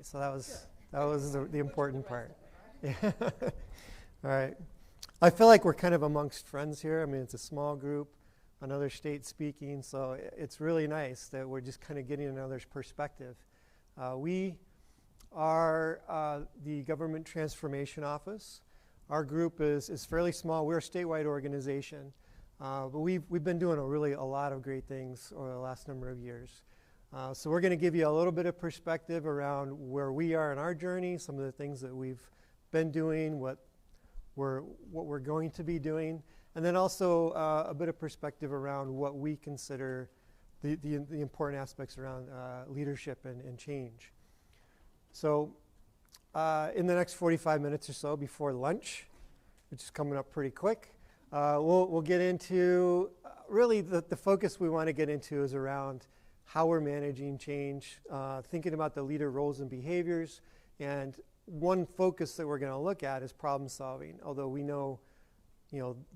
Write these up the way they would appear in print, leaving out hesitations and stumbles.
tonight. So that was the important part. Yeah. All right. I feel like we're kind of amongst friends here. I mean, it's a small group, another state speaking, so it's really nice that we're just kind of getting another's perspective. We are the Government Transformation Office. Our group is fairly small. We're a statewide organization, but we've been doing a lot of great things over the last number of years. So we're going to give you a little bit of perspective around where we are in our journey, some of the things that we've been doing, what we're going to be doing, and then also a bit of perspective around what we consider the important aspects around leadership and change. So in the next 45 minutes or so before lunch, which is coming up pretty quick, we'll get into really the focus we want to get into is around how we're managing change, thinking about the leader roles and behaviors, and one focus that we're going to look at is problem solving, although we know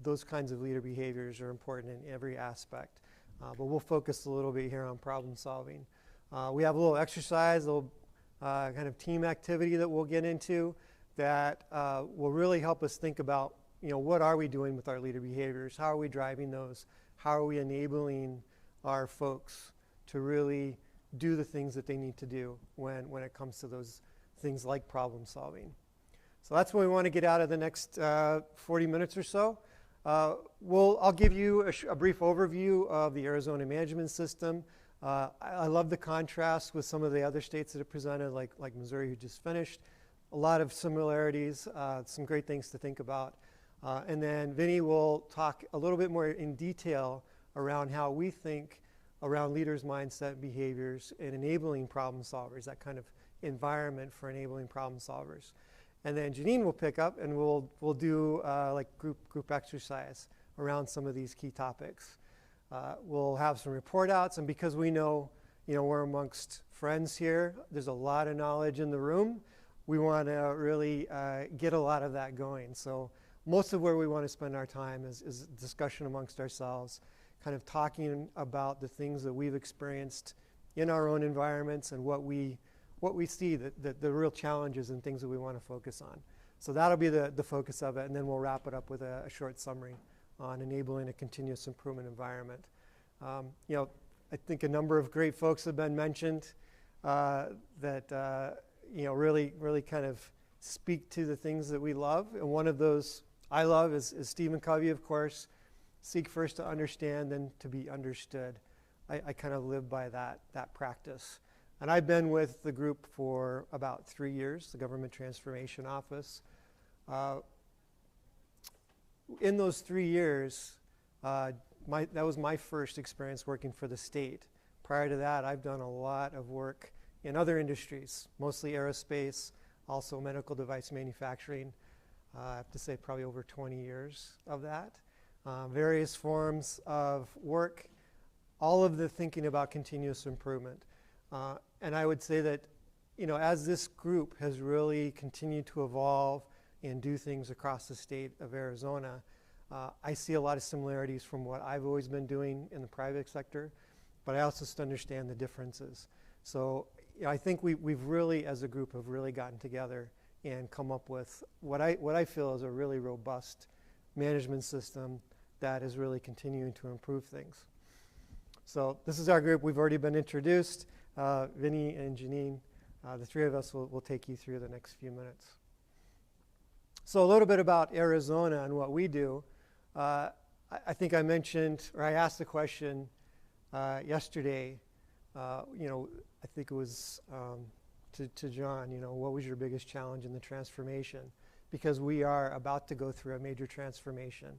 those kinds of leader behaviors are important in every aspect. But we'll focus a little bit here on problem solving. We have a little exercise, a little kind of team activity that we'll get into that will really help us think about, what are we doing with our leader behaviors? How are we driving those? How are we enabling our folks to really do the things that they need to do when it comes to those things like problem solving? So that's what we want to get out of the next 40 minutes or so. I'll give you a brief overview of the Arizona management system. I love the contrast with some of the other states that have presented, like Missouri, who just finished. A lot of similarities, some great things to think about. And then Vinny will talk a little bit more in detail around how we think around leaders' mindset and behaviors and enabling problem solvers, that kind of environment for enabling problem solvers. And then Janine will pick up and we'll do like group exercise around some of these key topics. We'll have some report outs, and because we know, we're amongst friends here, there's a lot of knowledge in the room. We want to really get a lot of that going. So most of where we want to spend our time is discussion amongst ourselves, kind of talking about the things that we've experienced in our own environments and what we see, the real challenges and things that we want to focus on. So that'll be the focus of it, and then we'll wrap it up with a short summary on enabling a continuous improvement environment. I think a number of great folks have been mentioned that really kind of speak to the things that we love. And one of those I love is Stephen Covey, of course. Seek first to understand, then to be understood. I kind of live by that practice. And I've been with the group for about 3 years, the Government Transformation Office. In those 3 years, that was my first experience working for the state. Prior to that, I've done a lot of work in other industries, mostly aerospace, also medical device manufacturing. I have to say probably over 20 years of that. Various forms of work, all of the thinking about continuous improvement. And I would say that, as this group has really continued to evolve and do things across the state of Arizona, I see a lot of similarities from what I've always been doing in the private sector, but I also understand the differences. So I think we've really, as a group, have really gotten together and come up with what I feel is a really robust management system that is really continuing to improve things. So this is our group. We've already been introduced. Vinny and Janine, the three of us will take you through the next few minutes. So a little bit about Arizona and what we do. I think I mentioned, or I asked the question yesterday, I think it was to John, what was your biggest challenge in the transformation? Because we are about to go through a major transformation.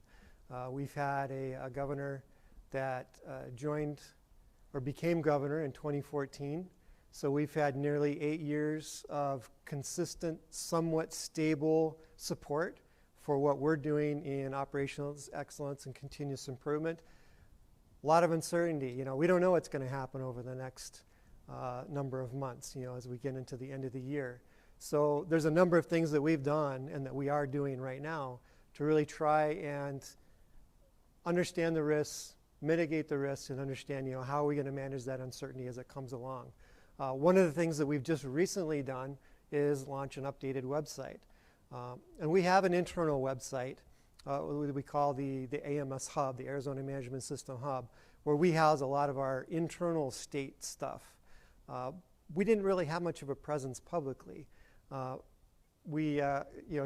We've had a governor that joined or became governor in 2014. So we've had nearly 8 years of consistent, somewhat stable support for what we're doing in operational excellence and continuous improvement. A lot of uncertainty. We don't know what's going to happen over the next number of months, as we get into the end of the year. So there's a number of things that we've done and that we are doing right now to really try and understand the risks, mitigate the risks, and understand, how are we going to manage that uncertainty as it comes along. One of the things that we've just recently done is launch an updated website. And we have an internal website we call the AMS Hub, the Arizona Management System Hub, where we house a lot of our internal state stuff. We didn't really have much of a presence publicly.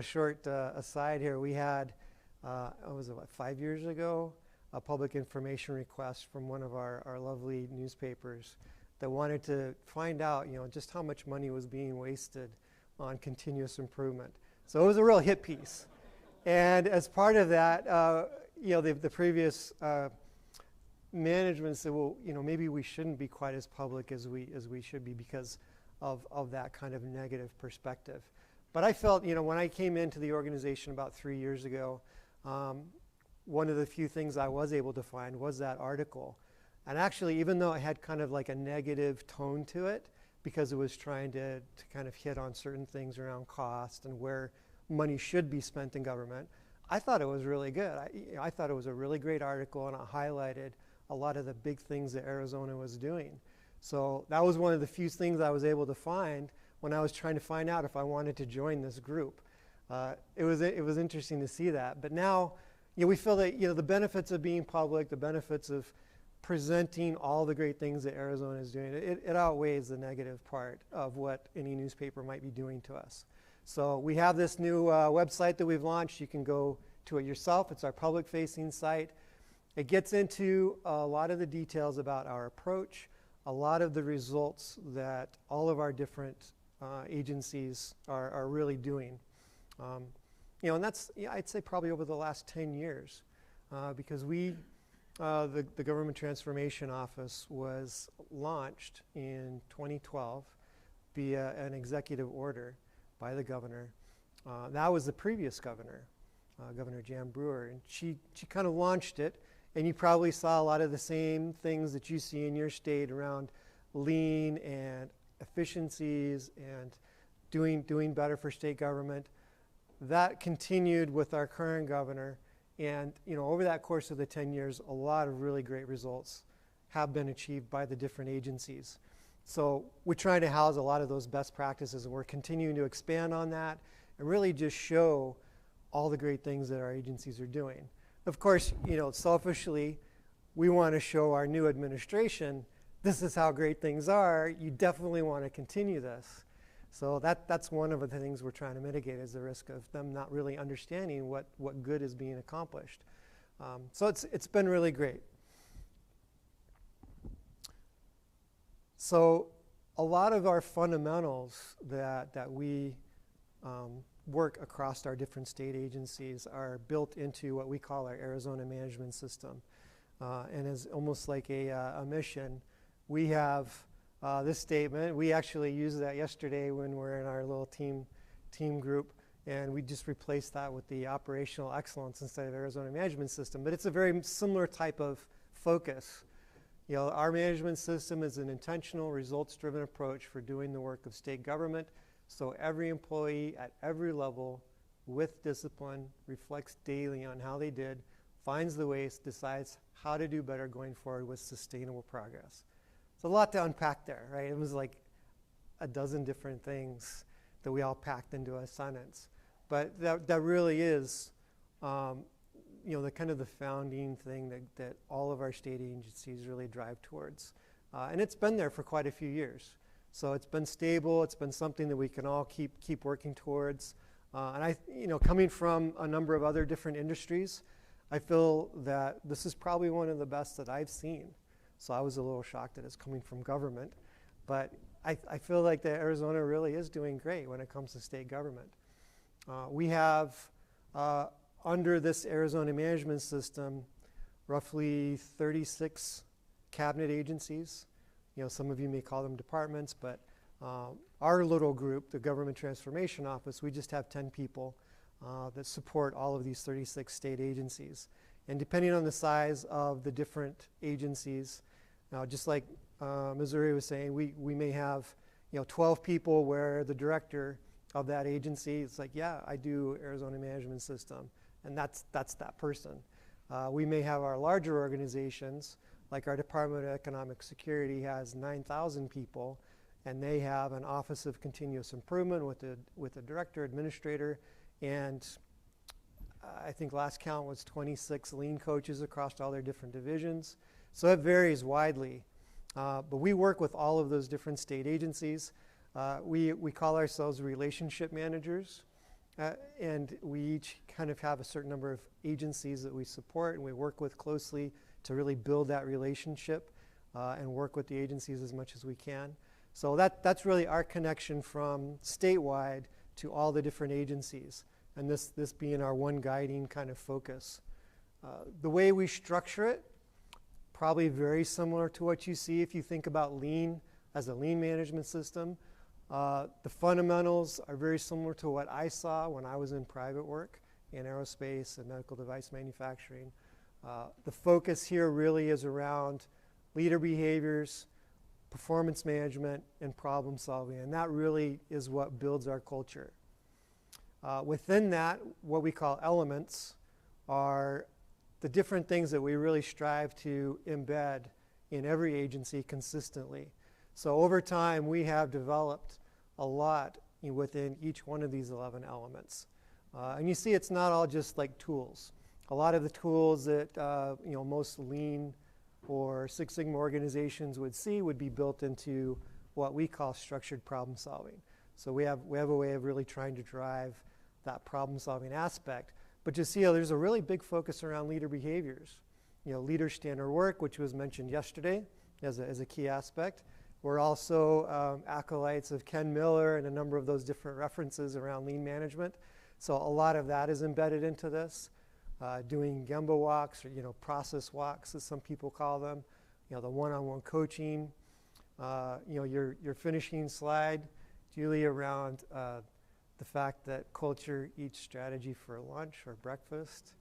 Short aside here, we had, was it what, 5 years ago, a public information request from one of our lovely newspapers that wanted to find out, just how much money was being wasted on continuous improvement. So it was a real hit piece. And as part of that, the previous management said, well, maybe we shouldn't be quite as public as we should be because of that kind of negative perspective. But I felt, when I came into the organization about 3 years ago, one of the few things I was able to find was that article. And actually, even though it had kind of like a negative tone to it, because it was trying to kind of hit on certain things around cost and where money should be spent in government, I thought it was really good. I thought it was a really great article, and it highlighted a lot of the big things that Arizona was doing. So that was one of the few things I was able to find when I was trying to find out if I wanted to join this group. It was interesting to see that. But now, we feel that the benefits of being public, the benefits of presenting all the great things that Arizona is doing, it outweighs the negative part of what any newspaper might be doing to us. So we have this new website that we've launched. You can go to it yourself. It's our public-facing site. It gets into a lot of the details about our approach, a lot of the results that all of our different agencies are really doing. And that's, I'd say, probably over the last 10 years, because the Government Transformation Office was launched in 2012 via an executive order by the governor. That was the previous governor, Governor Jan Brewer, and she kind of launched it, and you probably saw a lot of the same things that you see in your state around lean and efficiencies and doing better for state government. That continued with our current governor, and over that course of the 10 years, a lot of really great results have been achieved by the different agencies. So we're trying to house a lot of those best practices, and we're continuing to expand on that and really just show all the great things that our agencies are doing. Of course, selfishly, we want to show our new administration, this is how great things are. You definitely want to continue this. So that's one of the things we're trying to mitigate, is the risk of them not really understanding what good is being accomplished. So it's been really great. So a lot of our fundamentals that we work across our different state agencies are built into what we call our Arizona Management System. And is almost like a mission. We have this statement. We actually used that yesterday when we're in our little team group, and we just replaced that with the operational excellence instead of Arizona Management System. But it's a very similar type of focus. Our management system is an intentional, results-driven approach for doing the work of state government, so every employee at every level with discipline reflects daily on how they did, finds the ways, decides how to do better going forward with sustainable progress. It's a lot to unpack there, right? It was like a dozen different things that we all packed into a sentence. But that really is, the kind of the founding thing that all of our state agencies really drive towards. And it's been there for quite a few years. So it's been stable. It's been something that we can all keep working towards. And coming from a number of other different industries, I feel that this is probably one of the best that I've seen. So I was a little shocked that it's coming from government. But I feel like that Arizona really is doing great when it comes to state government. We have, under this Arizona Management System, roughly 36 cabinet agencies. Some of you may call them departments, but our little group, the Government Transformation Office, we just have 10 people that support all of these 36 state agencies. And depending on the size of the different agencies, now just like Missouri was saying, we may have 12 people where the director of that agency is like, yeah, I do Arizona Management System, and that's that person. We may have our larger organizations, like our Department of Economic Security has 9,000 people, and they have an Office of Continuous Improvement with a director, administrator, and I think last count was 26 lean coaches across all their different divisions. So it varies widely. But we work with all of those different state agencies. We call ourselves relationship managers. And we each kind of have a certain number of agencies that we support and we work with closely to really build that relationship and work with the agencies as much as we can. So that's really our connection from statewide to all the different agencies, and this being our one guiding kind of focus. The way we structure it, probably very similar to what you see if you think about lean as a lean management system. The fundamentals are very similar to what I saw when I was in private work in aerospace and medical device manufacturing. The focus here really is around leader behaviors, performance management, and problem solving, and that really is what builds our culture. Within that, what we call elements are the different things that we really strive to embed in every agency consistently. So over time, we have developed a lot within each one of these 11 elements. And you see it's not all just like tools. A lot of the tools that most lean or Six Sigma organizations would see would be built into what we call structured problem solving. So we have a way of really trying to drive that problem solving aspect. But you see there's a really big focus around leader behaviors. Leader standard work, which was mentioned yesterday as a key aspect. We're also acolytes of Ken Miller and a number of those different references around lean management. So a lot of that is embedded into this. Doing Gemba walks or process walks, as some people call them. The one-on-one coaching. Your finishing slide, Julie, around the fact that culture eats strategy for lunch or breakfast.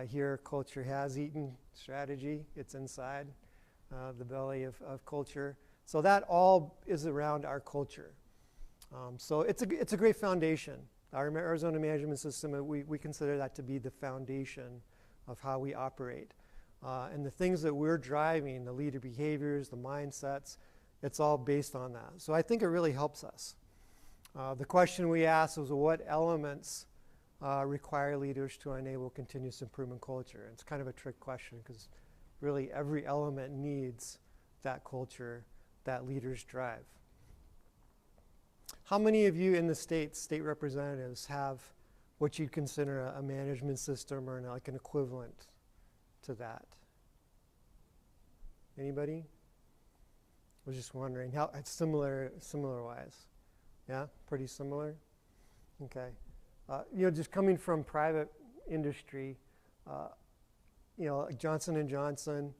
Here, culture has eaten strategy. It's inside the belly of culture. So that all is around our culture. So it's a great foundation. Our Arizona Management System, we consider that to be the foundation of how we operate. And the things that we're driving, the leader behaviors, the mindsets, it's all based on that. So I think it really helps us. The question we asked was, what elements require leaders to enable continuous improvement culture? And it's kind of a trick question because really every element needs that culture that leaders drive. How many of you in the state representatives, have what you'd consider a management system or like an equivalent to that? Anybody? I was just wondering how it's similar-wise. Yeah, pretty similar. Okay, just coming from private industry, like Johnson & Johnson,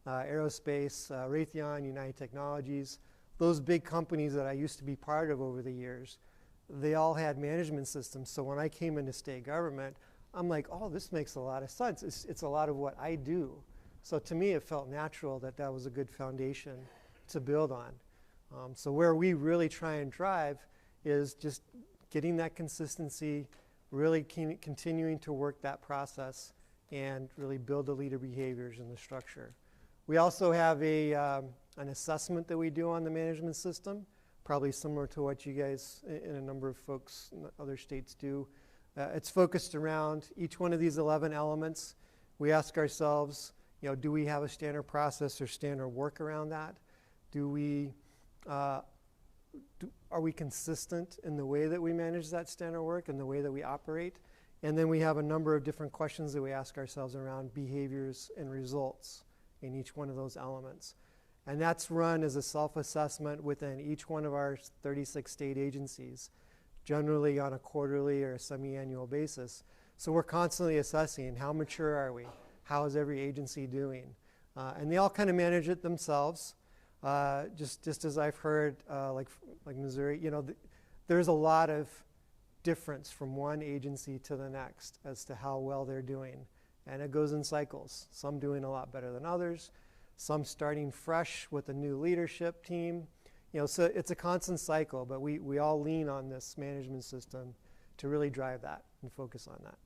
Aerospace, Raytheon, United Technologies. Those big companies that I used to be part of over the years, they all had management systems. So when I came into state government, I'm like, oh, this makes a lot of sense. It's a lot of what I do. So to me, it felt natural that was a good foundation to build on. So where we really try and drive is just getting that consistency, really continuing to work that process, and really build the leader behaviors and the structure. We also have an assessment that we do on the management system, probably similar to what you guys and a number of folks in other states do. It's focused around each one of these 11 elements. We ask ourselves, do we have a standard process or standard work around that? Are we consistent in the way that we manage that standard work and the way that we operate? And then we have a number of different questions that we ask ourselves around behaviors and results in each one of those elements. And that's run as a self-assessment within each one of our 36 state agencies, generally on a quarterly or a semi-annual basis. So we're constantly assessing how mature are we, how is every agency doing, and they all kind of manage it themselves. Just as I've heard, like Missouri, there's a lot of difference from one agency to the next as to how well they're doing. And it goes in cycles. Some doing a lot better than others, some starting fresh with a new leadership team. So it's a constant cycle, but we all lean on this management system to really drive that and focus on that.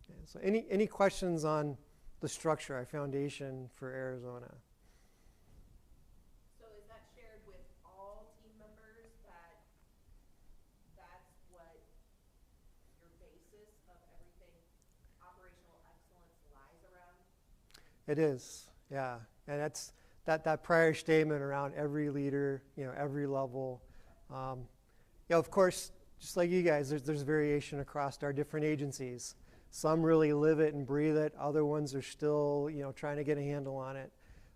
Okay, so any questions on the structure, our foundation for Arizona? So is that shared with all team It is, yeah. And that's that prior statement around every leader, every level. Of course, just like you guys, there's variation across our different agencies. Some really live it and breathe it. Other ones are still, trying to get a handle on it.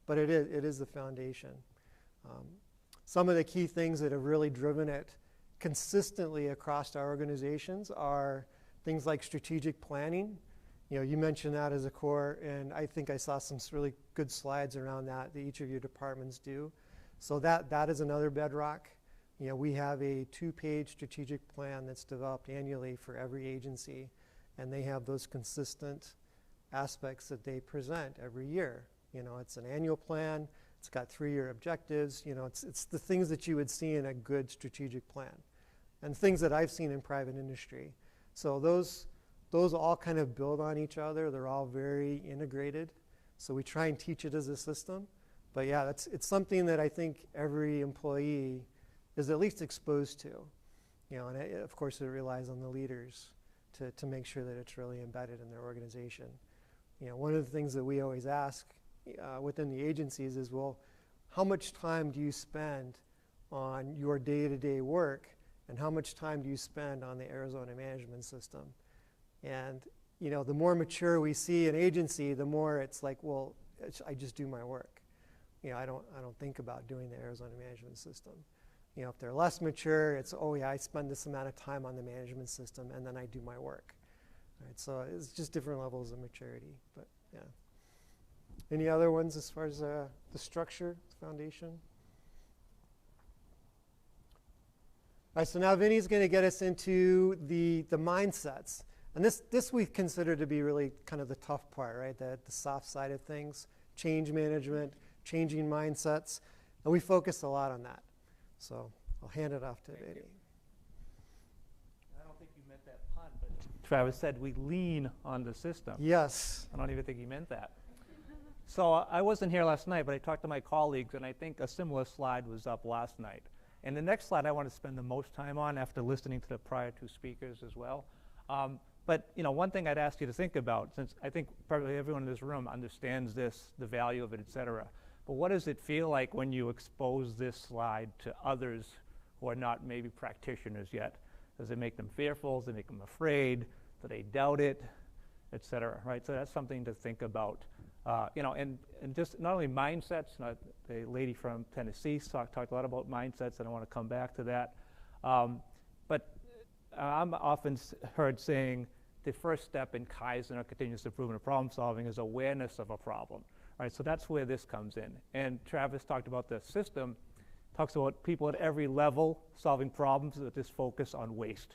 But it is the foundation. Some of the key things that have really driven it consistently across our organizations are things like strategic planning. You mentioned that as a core, and I think I saw some really good slides around that each of your departments do. So that is another bedrock. We have a 2-page strategic plan that's developed annually for every agency, and they have those consistent aspects that they present every year. It's an annual plan. It's got 3-year objectives. It's the things that you would see in a good strategic plan, and things that I've seen in private industry. So those all kind of build on each other. They're all very integrated. So we try and teach it as a system. But yeah, it's something that I think every employee is at least exposed to. And of course it relies on the leaders to make sure that it's really embedded in their organization. One of the things that we always ask within the agencies is, well, how much time do you spend on your day-to-day work, and how much time do you spend on the Arizona management system? And the more mature we see an agency, the more it's like, well, I just do my work. I don't think about doing the Arizona management system. If they're less mature, it's, oh yeah, I spend this amount of time on the management system, and then I do my work. All right, so it's just different levels of maturity. But yeah. Any other ones as far as the structure, foundation? All right, so now Vinny's going to get us into the mindsets. And this we consider to be really kind of the tough part, right? The soft side of things, change management, changing mindsets. And we focus a lot on that. So I'll hand it off to Vinny. I don't think you meant that pun, but Travis said we lean on the system. Yes. I don't even think he meant that. So I wasn't here last night, but I talked to my colleagues, and I think a similar slide was up last night. And the next slide I want to spend the most time on after listening to the prior 2 speakers as well. But one thing I'd ask you to think about, since I think probably everyone in this room understands this, the value of it, et cetera, but what does it feel like when you expose this slide to others who are not maybe practitioners yet? Does it make them fearful? Does it make them afraid? Do they doubt it, et cetera, right? So that's something to think about. And just not only mindsets, the lady from Tennessee talked a lot about mindsets, and I want to come back to that. But I'm often heard saying the first step in Kaizen or continuous improvement of problem solving is awareness of a problem. Right, so that's where this comes in. And Travis talked about the system, talks about people at every level solving problems with this focus on waste.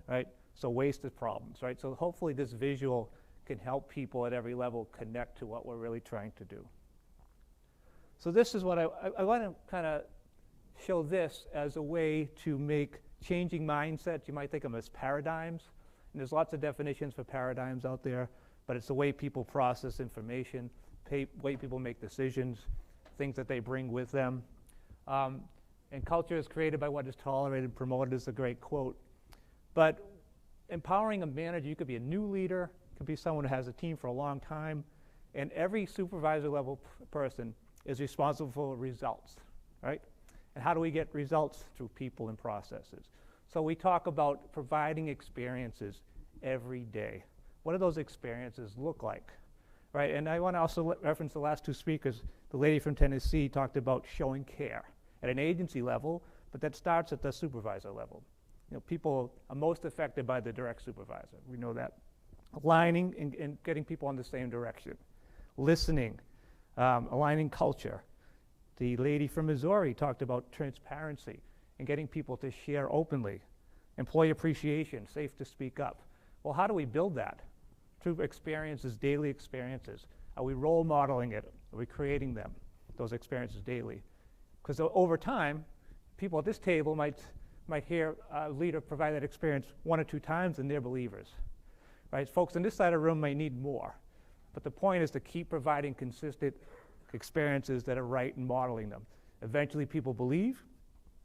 Right? So waste is problems, right? So hopefully this visual can help people at every level connect to what we're really trying to do. So this is what I want to kind of show this as a way to make changing mindsets. You might think of them as paradigms. And there's lots of definitions for paradigms out there, but it's the way people process information, way people make decisions, things that they bring with them. And culture is created by what is tolerated and promoted is a great quote. But empowering a manager, you could be a new leader, could be someone who has a team for a long time, and every supervisor level person is responsible for results, right? And how do we get results? Through people and processes. So we talk about providing experiences every day. What do those experiences look like? Right, and I want to also reference the last 2 speakers. The lady from Tennessee talked about showing care at an agency level, but that starts at the supervisor level. People are most affected by the direct supervisor. We know that. Aligning and getting people in the same direction. Listening, aligning culture. The lady from Missouri talked about transparency and getting people to share openly. Employee appreciation, safe to speak up. Well, how do we build that? Through experiences, daily experiences. Are we role modeling it? Are we creating them, those experiences daily? Because over time, people at this table might hear a leader provide that experience 1 or 2 times and they're believers. Right? Folks on this side of the room may need more. But the point is to keep providing consistent experiences that are right and modeling them. Eventually people believe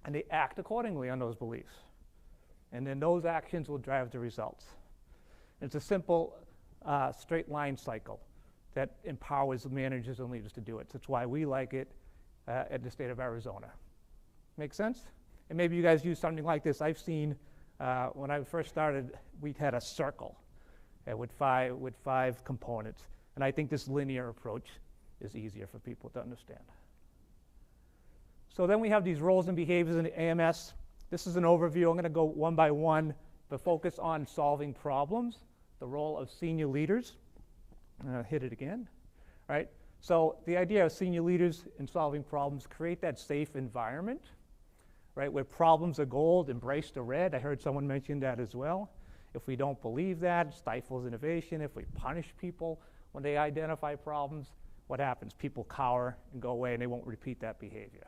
and they act accordingly on those beliefs. And then those actions will drive the results. It's a simple straight line cycle. that empowers managers and leaders to do it. That's why we like it at the state of Arizona. Make sense? And maybe you guys use something like this. I've seen when I first started, we had a circle with five components. And I think this linear approach is easier for people to understand. So then we have these roles and behaviors in the AMS. This is an overview. I'm going to go one by one, but focus on solving problems, the role of senior leaders. Hit it again, right? So the idea of senior leaders in solving problems, create that safe environment, right, where problems are gold, embrace the red. I heard someone mention that as well. If we don't believe that, it stifles innovation. If we punish people when they identify problems, what happens? People cower and go away, and they won't repeat that behavior.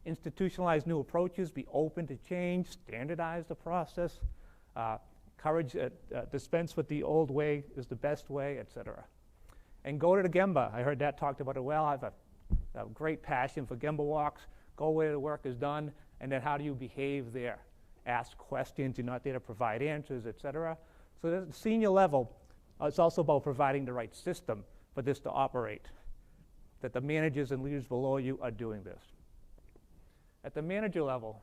Institutionalize new approaches, be open to change, standardize the process, encourage, dispense with the old way is the best way, etc. And go to the Gemba. I heard that talked about it well. I have a great passion for Gemba walks. Go where the work is done, and then how do you behave there? Ask questions. You're not there to provide answers, etc. So at the senior level, it's also about providing the right system for this to operate, that the managers and leaders below you are doing this. At the manager level,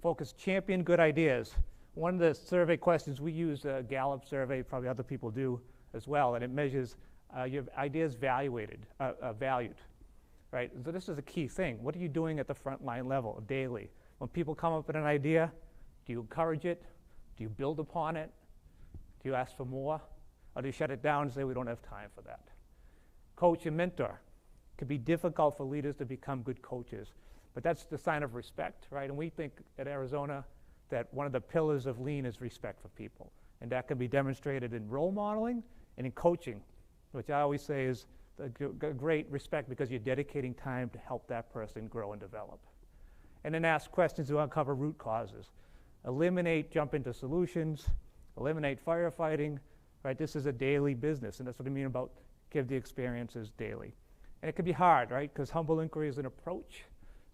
focus, champion good ideas. One of the survey questions, we use a Gallup survey, probably other people do as well, and it measures your ideas valued, right? So this is a key thing. What are you doing at the frontline level daily? When people come up with an idea, do you encourage it? Do you build upon it? Do you ask for more? Or do you shut it down and say, we don't have time for that? Coach and mentor. It can be difficult for leaders to become good coaches, but that's the sign of respect, right? And we think at Arizona that one of the pillars of lean is respect for people. And that can be demonstrated in role modeling and in coaching, which I always say is a great respect because you're dedicating time to help that person grow and develop. And then ask questions to uncover root causes. Eliminate, jump into solutions, eliminate firefighting, right? This is a daily business, and that's what I mean about give the experiences daily. And it can be hard, right? Because humble inquiry is an approach.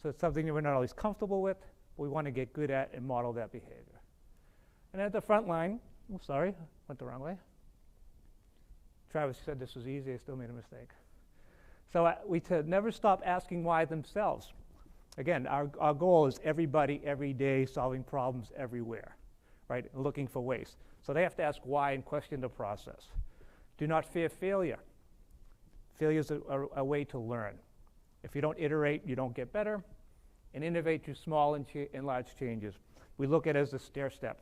So it's something that we're not always comfortable with, but we want to get good at and model that behavior. And at the front line, oh, sorry, went the wrong way. Travis said this was easy, I still made a mistake. So we never stop asking why themselves. Again, our goal is everybody, every day, solving problems everywhere, right? Looking for ways. So they have to ask why and question the process. Do not fear failure. Failure is a way to learn. If you don't iterate, you don't get better. And innovate through small and large changes. We look at it as a stair step.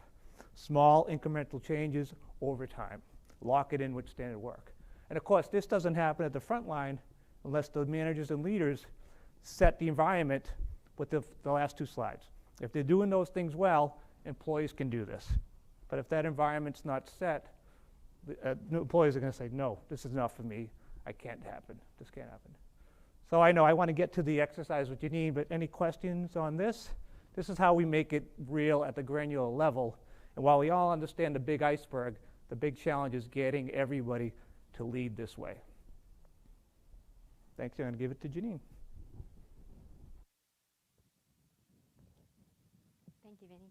Small incremental changes over time. Lock it in with standard work. And of course, this doesn't happen at the front line unless the managers and leaders set the environment with the last two slides. If they're doing those things well, employees can do this. But if that environment's not set, employees are going to say, no, this is not for me. I can't happen. This can't happen. So I know I want to get to the exercise what you need, but any questions on this? This is how we make it real at the granular level. And while we all understand the big iceberg, the big challenge is getting everybody to lead this way. Thanks. I'm going to give it to Janine. Thank you, Vinny.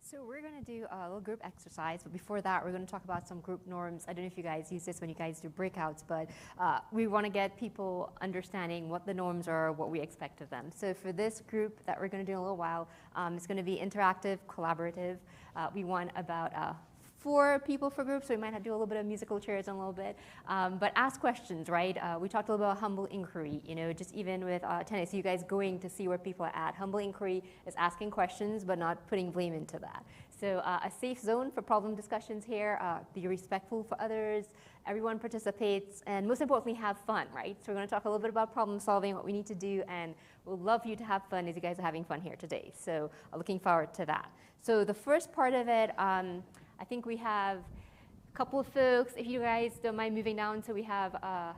So we're going to do a little group exercise, but before that, we're going to talk about some group norms. I don't know if you guys use this when you guys do breakouts, but we want to get people understanding what the norms are, what we expect of them. So for this group that we're going to do in a little while, it's going to be interactive, collaborative. We want about 4 people for groups, so we might have to do a little bit of musical chairs in a little bit. But ask questions, right? We talked a little about humble inquiry, just even with tennis, you guys going to see where people are at. Humble inquiry is asking questions, but not putting blame into that. So a safe zone for problem discussions here, be respectful for others, everyone participates, and most importantly, have fun, right? So we're gonna talk a little bit about problem solving, what we need to do, and we'll love you to have fun as you guys are having fun here today. So looking forward to that. So the first part of it, I think we have a couple of folks, if you guys don't mind moving down, so we have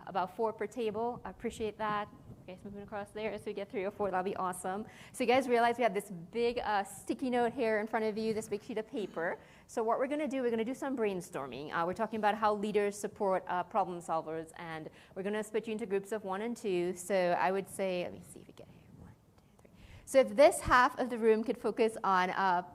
about 4 per table. I appreciate that. You guys moving across there so we get 3 or 4, that'll be awesome. So you guys realize we have this big sticky note here in front of you, this big sheet of paper. So what we're gonna do, we're gonna do some brainstorming. We're talking about how leaders support problem solvers, and we're gonna split you into groups of 1 and 2. So I would say, let me see if we get here, 1, 2, 3. So if this half of the room could focus on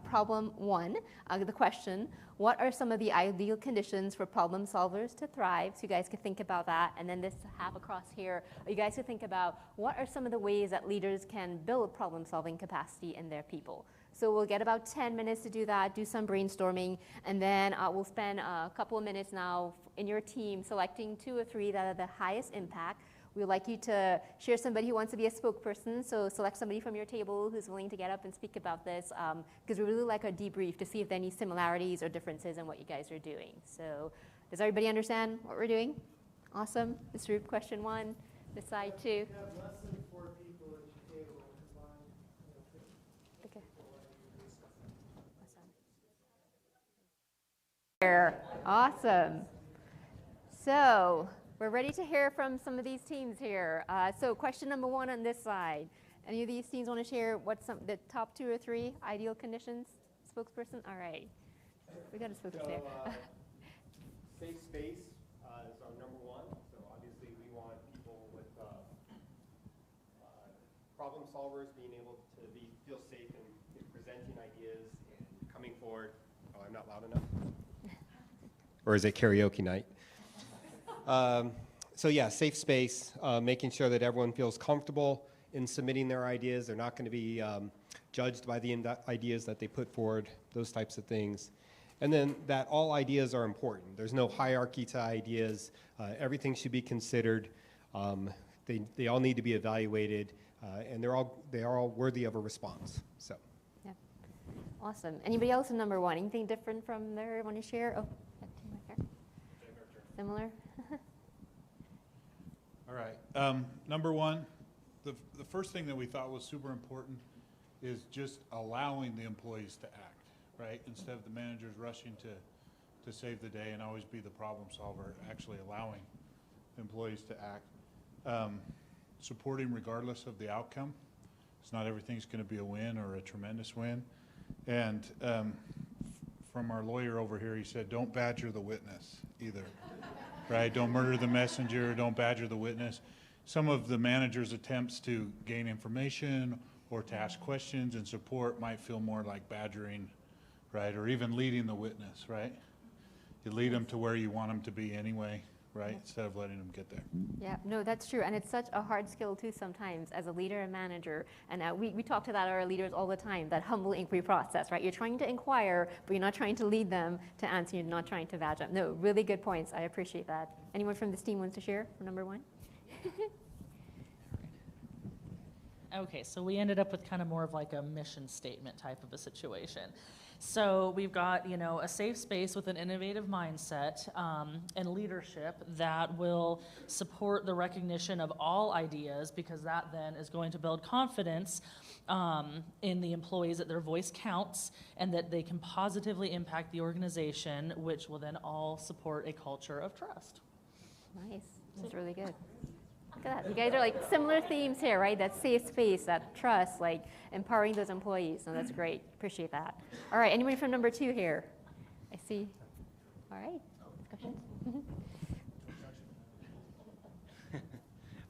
problem one, the question, what are some of the ideal conditions for problem solvers to thrive? So you guys could think about that. And then this half across here, you guys could think about what are some of the ways that leaders can build problem solving capacity in their people. So we'll get about 10 minutes to do that, do some brainstorming, and then we'll spend a couple of minutes now in your team selecting 2 or 3 that are the highest impact. We'd like you to share somebody who wants to be a spokesperson, so select somebody from your table who's willing to get up and speak about this, because we really like a debrief to see if there are any similarities or differences in what you guys are doing. So does everybody understand what we're doing? Awesome. This group, question 1, this side 2. You have less than 4 people at your table combined. Okay. Awesome. So we're ready to hear from some of these teams here. So question number 1 on this side. Any of these teams want to share what's the top 2 or 3 ideal conditions? Spokesperson? All right. We got a spokesperson there. Safe space is our number 1. So obviously we want people with problem solvers being able to feel safe in presenting ideas and coming forward. Oh, I'm not loud enough. Or is it karaoke night? So yeah, safe space, making sure that everyone feels comfortable in submitting their ideas. They're not going to be judged by the ideas that they put forward, those types of things. And then that all ideas are important. There's no hierarchy to ideas. Everything should be considered. They all need to be evaluated, and they are all worthy of a response. So. Yeah. Awesome. Anybody else in number 1? Anything different from there? Want to share? Oh, that team right here. Similar. All right. Number 1, the first thing that we thought was super important is just allowing the employees to act, right? Instead of the managers rushing to save the day and always be the problem solver, actually allowing employees to act. Supporting regardless of the outcome. It's not everything's going to be a win or a tremendous win. And from our lawyer over here, he said, don't badger the witness either. Right? Don't murder the messenger, don't badger the witness. Some of the manager's attempts to gain information or to ask questions and support might feel more like badgering, right? Or even leading the witness, right? You lead them to where you want them to be anyway, right? Instead of letting them get there. Yeah, no, that's true. And it's such a hard skill too sometimes as a leader and manager. And we talk to that our leaders all the time, that humble inquiry process, right? You're trying to inquire, but you're not trying to lead them to answer. You're not trying to badge them. No, really good points. I appreciate that. Anyone from this team wants to share for number 1? Okay, so we ended up with kind of more of like a mission statement type of a situation. So we've got, a safe space with an innovative mindset and leadership that will support the recognition of all ideas, because that then is going to build confidence in the employees that their voice counts and that they can positively impact the organization, which will then all support a culture of trust. Nice. That's really good. Look at that. You guys are like similar themes here, right? That safe space, that trust, like empowering those employees. So that's great. Appreciate that. All right. Anybody from number 2 here? I see. All right. Discussions?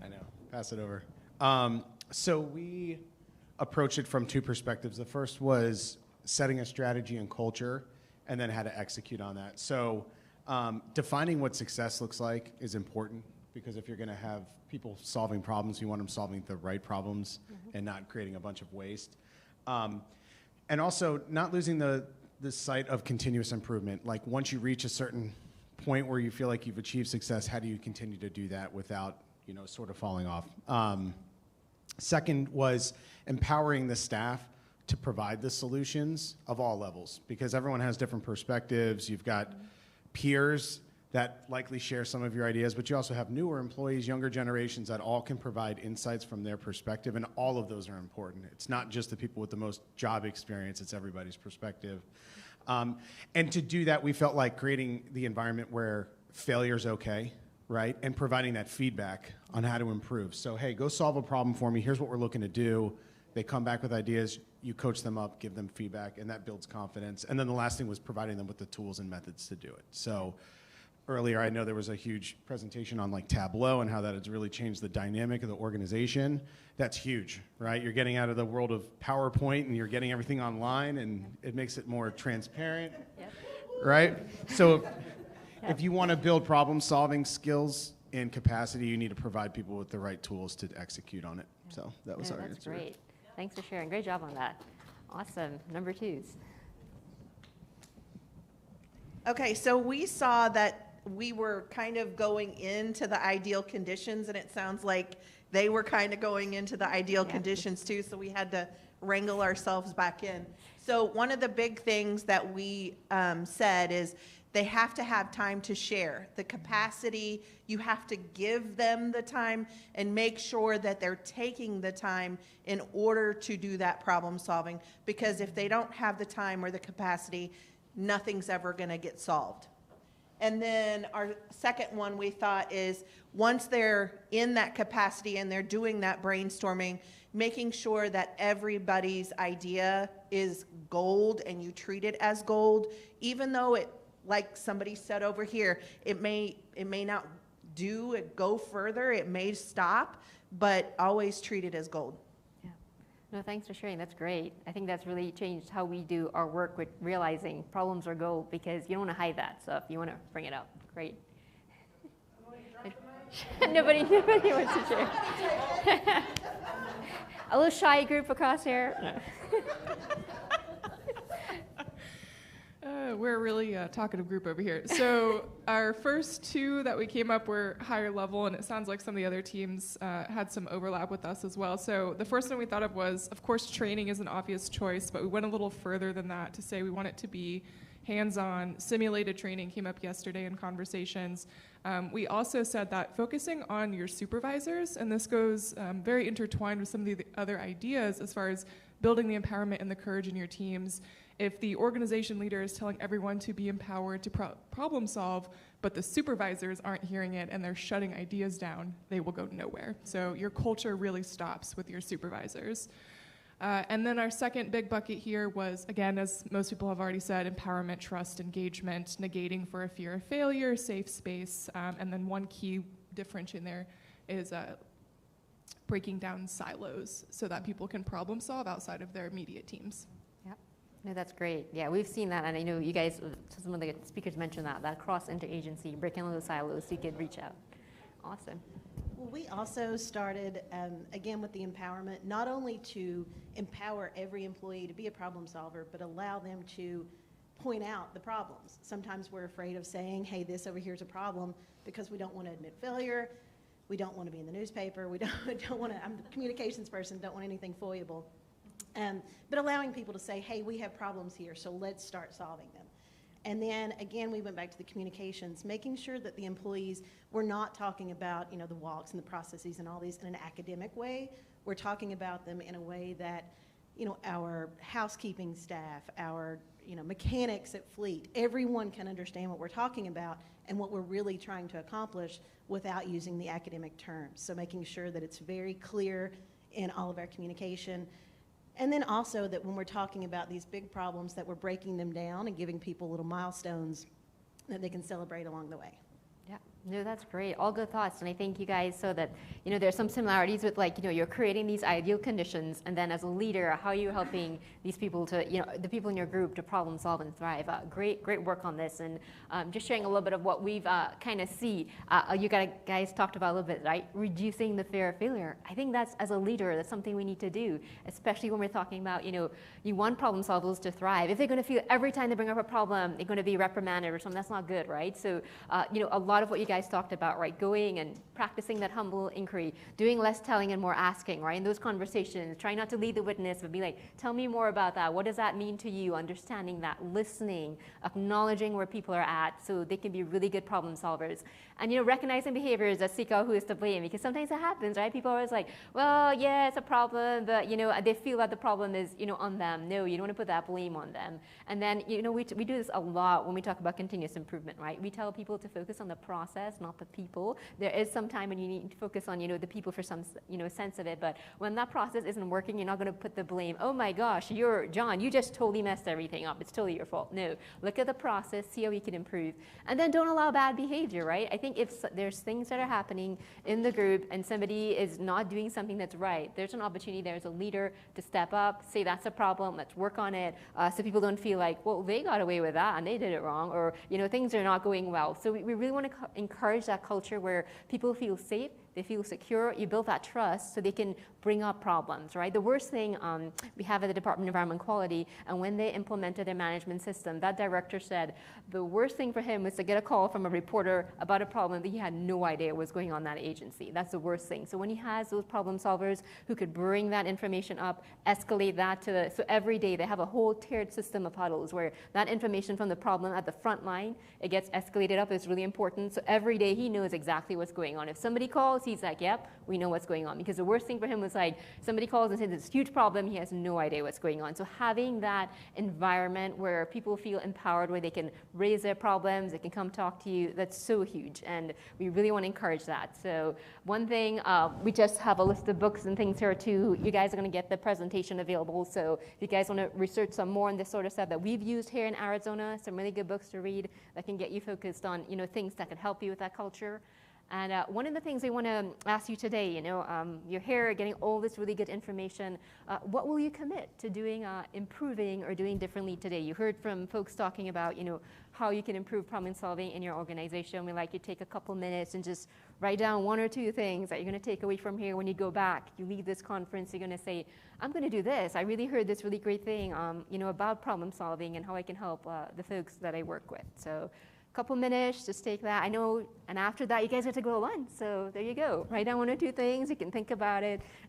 I know. Pass it over. So we approached it from 2 perspectives. The first was setting a strategy and culture, and then how to execute on that. So defining what success looks like is important, because if you're going to have people solving problems, you want them solving the right problems and not creating a bunch of waste. And also not losing the sight of continuous improvement. Like once you reach a certain point where you feel like you've achieved success, how do you continue to do that without, sort of falling off? Second was empowering the staff to provide the solutions of all levels, because everyone has different perspectives. You've got peers that likely share some of your ideas, but you also have newer employees, younger generations that all can provide insights from their perspective, and all of those are important. It's not just the people with the most job experience, it's everybody's perspective. And to do that, we felt like creating the environment where failure's okay, right? And providing that feedback on how to improve. So, hey, go solve a problem for me, here's what we're looking to do. They come back with ideas, you coach them up, give them feedback, and that builds confidence. And then the last thing was providing them with the tools and methods to do it. So earlier, I know there was a huge presentation on like Tableau and how that has really changed the dynamic of the organization. That's huge, right? You're getting out of the world of PowerPoint and you're getting everything online, and it makes it more transparent, right? So if you want to build problem-solving skills and capacity, you need to provide people with the right tools to execute on it. So that was No, our that's answer. great. Thanks for sharing. Great job on that. Awesome. Number 2s. Okay, so we saw that we were kind of going into the ideal conditions, and it sounds like they were kind of going into the ideal conditions too, so we had to wrangle ourselves back in. So one of the big things that we said is they have to have time to share. The capacity, you have to give them the time and make sure that they're taking the time in order to do that problem solving, because if they don't have the time or the capacity, nothing's ever going to get solved. And then our second one we thought is once they're in that capacity and they're doing that brainstorming, making sure that everybody's idea is gold and you treat it as gold, even though it, like somebody said over here, it may not go further, it may stop, but always treat it as gold. No, thanks for sharing. That's great. I think that's really changed how we do our work with realizing problems are gold, because you don't want to hide that stuff. You want to bring it up. Great. nobody wants to share. A little shy group across here. No. We're a really talkative group over here. So our first 2 that we came up were higher level, and it sounds like some of the other teams had some overlap with us as well. So the first one we thought of was, of course, training is an obvious choice, but we went a little further than that to say we want it to be hands-on. Simulated training came up yesterday in conversations. We also said that focusing on your supervisors, and this goes very intertwined with some of the other ideas as far as building the empowerment and the courage in your teams. If the organization leader is telling everyone to be empowered to problem solve, but the supervisors aren't hearing it and they're shutting ideas down, they will go nowhere. So your culture really stops with your supervisors. And then our second big bucket here was, again, as most people have already said, empowerment, trust, engagement, negating for a fear of failure, safe space, and then one key difference in there is breaking down silos so that people can problem solve outside of their immediate teams. No, that's great. Yeah, we've seen that, and I know you guys, some of the speakers mentioned that cross interagency, breaking those silos so you could reach out. Awesome. Well, we also started, again, with the empowerment, not only to empower every employee to be a problem solver, but allow them to point out the problems. Sometimes we're afraid of saying, hey, this over here is a problem, because we don't want to admit failure, we don't want to be in the newspaper, we don't want to, I'm the communications person, don't want anything foiable. But allowing people to say, hey, we have problems here, so let's start solving them. And then, again, we went back to the communications, making sure that the employees were not talking about, the walks and the processes and all these in an academic way. We're talking about them in a way that, our housekeeping staff, our, mechanics at Fleet, everyone can understand what we're talking about and what we're really trying to accomplish without using the academic terms. So making sure that it's very clear in all of our communication. And then also that when we're talking about these big problems, that we're breaking them down and giving people little milestones that they can celebrate along the way. Yeah, no, that's great. All good thoughts. And I think you guys saw that, there's some similarities with you're creating these ideal conditions, and then as a leader, how are you helping these people to, the people in your group to problem solve and thrive? Great work on this. And just sharing a little bit of what we've kind of see. You guys talked about a little bit, right? Reducing the fear of failure. I think that's, as a leader, that's something we need to do, especially when we're talking about, you want problem solvers to thrive. If they're going to feel every time they bring up a problem, they're going to be reprimanded or something, that's not good, right? So, a lot of what you guys talked about, right? Going and practicing that humble inquiry, doing less telling and more asking, right? In those conversations, trying not to lead the witness, but be like, tell me more about that. What does that mean to you? Understanding that, listening, acknowledging where people are at so they can be really good problem solvers. And, recognizing behaviors that seek out who is to blame, because sometimes it happens, right? People are always like, well, yeah, it's a problem, but, they feel that the problem is, on them. No, you don't want to put that blame on them. And then, we do this a lot when we talk about continuous improvement, right? We tell people to focus on the process process, not the people. There is some time when you need to focus on, the people for some, sense of it. But when that process isn't working, you're not going to put the blame. Oh my gosh, John, you just totally messed everything up. It's totally your fault. No, look at the process, see how we can improve, and then don't allow bad behavior, right? I think if there's things that are happening in the group and somebody is not doing something that's right, there's an opportunity there as a leader to step up, say that's a problem, let's work on it, so people don't feel like, well, they got away with that and they did it wrong, or things are not going well. So we really want to encourage that culture where people feel safe, they feel secure, you build that trust so they can bring up problems, right? The worst thing we have at the Department of Environment Quality, and when they implemented their management system, that director said the worst thing for him was to get a call from a reporter about a problem that he had no idea was going on in that agency. That's the worst thing. So when he has those problem solvers who could bring that information up, escalate that to so every day they have a whole tiered system of huddles where that information from the problem at the front line, it gets escalated up. It's really important. So every day he knows exactly what's going on. If somebody calls, he's like, yep, we know what's going on. Because the worst thing for him was like, somebody calls and says this huge problem, he has no idea what's going on. So having that environment where people feel empowered, where they can raise their problems, they can come talk to you, that's so huge. And we really want to encourage that. So one thing, we just have a list of books and things here too. You guys are going to get the presentation available. So if you guys want to research some more on this sort of stuff that we've used here in Arizona, some really good books to read that can get you focused on, things that can help you with that culture. And one of the things I want to ask you today, you're here getting all this really good information. What will you commit to doing, improving or doing differently today? You heard from folks talking about, how you can improve problem solving in your organization. We'd like you to take a couple minutes and just write down 1 or 2 things that you're going to take away from here when you go back. You leave this conference, you're going to say, I'm going to do this. I really heard this really great thing, about problem solving and how I can help the folks that I work with. So couple minutes, just take that. I know, and after that, you guys have to go to lunch. So there you go. Write down 1 or 2 things. You can think about it